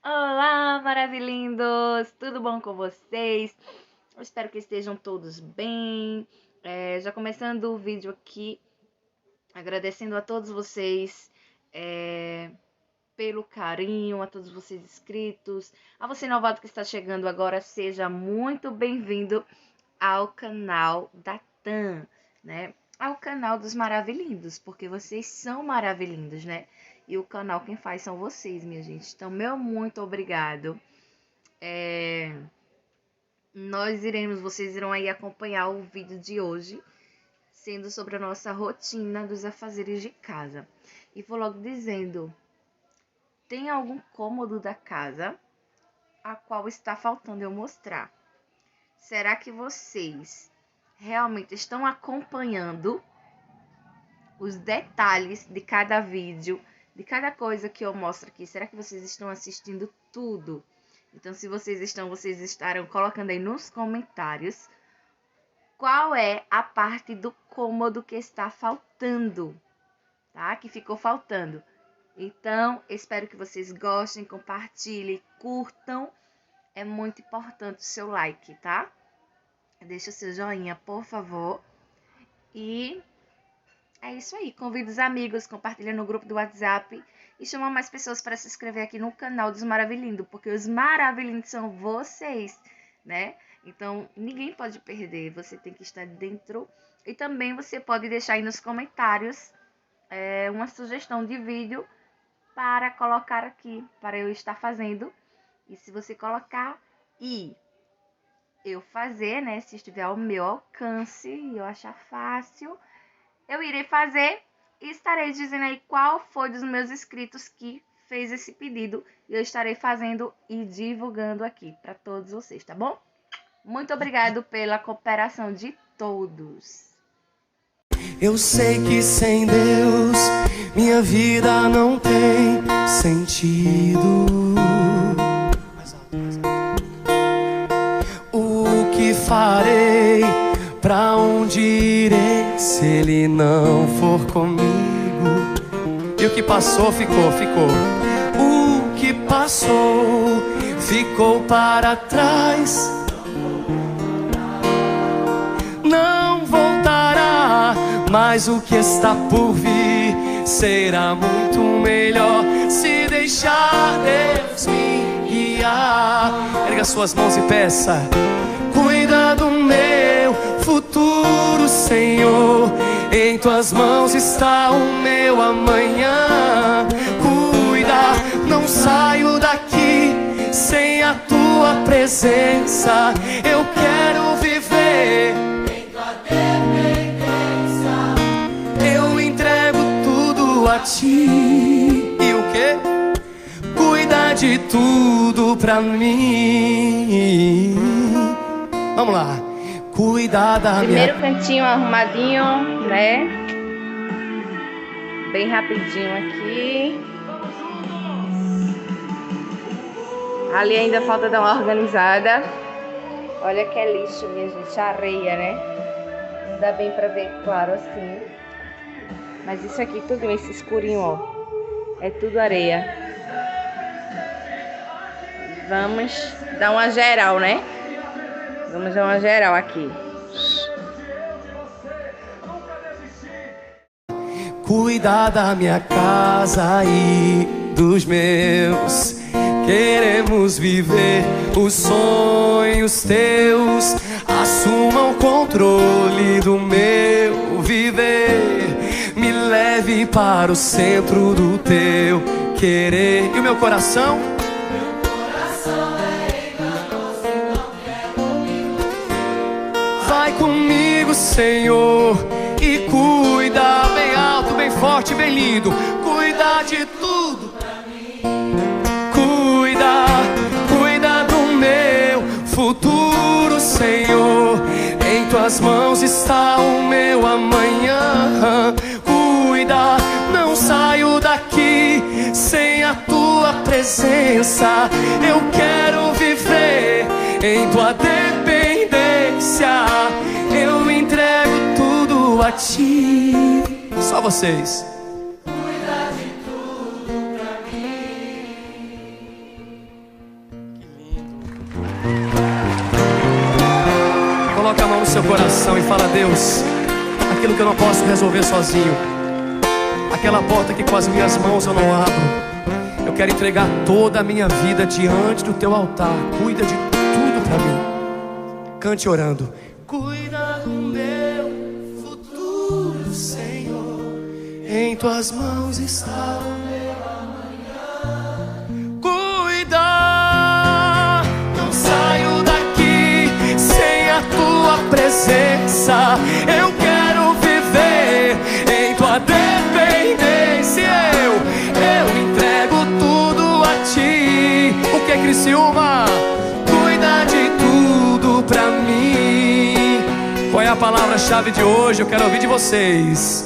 Olá, maravilhindos! Tudo bom com vocês? Eu espero que estejam todos bem. Já começando o vídeo aqui, agradecendo a todos vocês pelo carinho, a todos vocês inscritos. A você novato que está chegando agora, seja muito bem-vindo ao canal da Tan, né? Ao canal dos maravilhindos, porque vocês são maravilhindos, né? E o canal quem faz são vocês, minha gente. Então, meu muito obrigado. Vocês irão aí acompanhar o vídeo de hoje, sendo sobre a nossa rotina dos afazeres de casa. E vou logo dizendo, tem algum cômodo da casa a qual está faltando eu mostrar? Será que vocês realmente estão acompanhando os detalhes de cada vídeo, de cada coisa que eu mostro aqui? Será que vocês estão assistindo tudo? Então, se vocês estarão colocando aí nos comentários qual é a parte do cômodo que está faltando, tá? Que ficou faltando. Então, espero que vocês gostem, compartilhem, curtam. É muito importante o seu like, tá? Deixa o seu joinha, por favor. E é isso aí. Convido os amigos, compartilha no grupo do WhatsApp e chama mais pessoas para se inscrever aqui no canal dos Maravilhindos, porque os Maravilhindos são vocês, né? Então, ninguém pode perder, você tem que estar dentro. E também você pode deixar aí nos comentários uma sugestão de vídeo para colocar aqui, para eu estar fazendo. E se você colocar e eu fazer, né, se estiver ao meu alcance e eu achar fácil, eu irei fazer e estarei dizendo aí qual foi dos meus inscritos que fez esse pedido. E eu estarei fazendo e divulgando aqui para todos vocês, tá bom? Muito obrigado pela cooperação de todos. Eu sei que sem Deus minha vida não tem sentido. O que farei? Pra onde irei se Ele não for comigo? E o que passou, ficou. O que passou, ficou para trás. Não voltará, mas o que está por vir será muito melhor se deixar Deus me guiar. Erga suas mãos e peça: cuida do meu futuro, Senhor. Em tuas mãos está o meu amanhã. Cuida, não saio daqui sem a tua presença. Eu quero viver em tua dependência. Eu entrego tudo a ti. E o quê? Cuida de tudo pra mim. Vamos lá. Cuidar da Primeiro cantinho arrumadinho, né? Bem rapidinho aqui. Ali ainda falta dar uma organizada. Olha que é lixo, minha gente, areia, né? Não dá bem pra ver claro assim. Mas isso aqui, tudo esse escurinho, ó, é tudo areia. Vamos dar uma geral, né? Vamos dar uma geral aqui. Cuidar da minha casa e dos meus. Queremos viver os sonhos teus. Assuma o controle do meu viver. Me leve para o centro do teu querer. E o meu coração? Vai comigo, Senhor, e cuida, bem alto, bem forte, bem lindo. Cuida de tudo pra mim. Cuida do meu futuro, Senhor. Em tuas mãos está o meu amanhã. Cuida, não saio daqui sem a tua presença. Eu quero viver em tua dependência. Eu entrego tudo a ti. Só vocês. Cuida de tudo pra mim. seu coração e fala: Deus, aquilo que eu não posso resolver sozinho, aquela porta que com as minhas mãos eu não abro, eu quero entregar toda a minha vida diante do teu altar. Cuida de tudo pra mim. Cante orando. Cuida do meu futuro, Senhor, em tuas mãos está o meu amanhã. Cuida, não saio daqui sem a tua presença. Eu quero viver em tua dependência. Eu entrego tudo a ti. O que é Criciúma? Cuida de tudo pra mim. Qual é a palavra-chave de hoje? Eu quero ouvir de vocês.